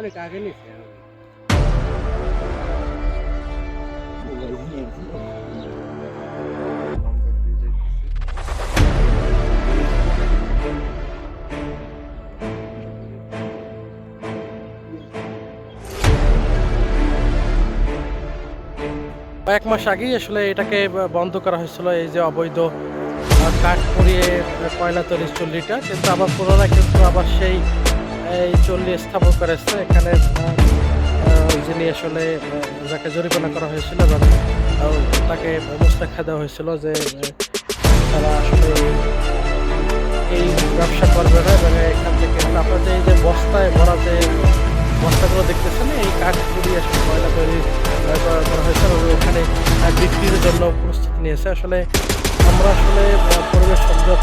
অনেক আগে নিছে কয়েক মাস আগেই আসলে এটাকে বন্ধ করা হয়েছিল, এই যে অবৈধ কাঠ পুড়িয়ে কয়লা তৈরির চুল্লিটা, কিন্তু আবার পুনরায় কিন্তু আবার সেই এই চুল্লি স্থাপন করেছে এখানে। যিনি আসলে যাকে জরিমানা করা হয়েছিল এবং তাকে মুস্তাখা দেওয়া হয়েছিল যে তারা আসলে এই ব্যবসা করবে না, এবং এখান থেকে আপনার যে এই যে বস্তায় ভরা যে বস্তাগুলো দেখতেছেন, এই কাঠ পুড়িয়ে আসলে কয়লা তৈরি করা হয়েছে এবং ওখানে বিক্রির জন্য প্রস্তুতি নিয়েছে। আসলে আমরা আসলে পরিবেশ সংযোগ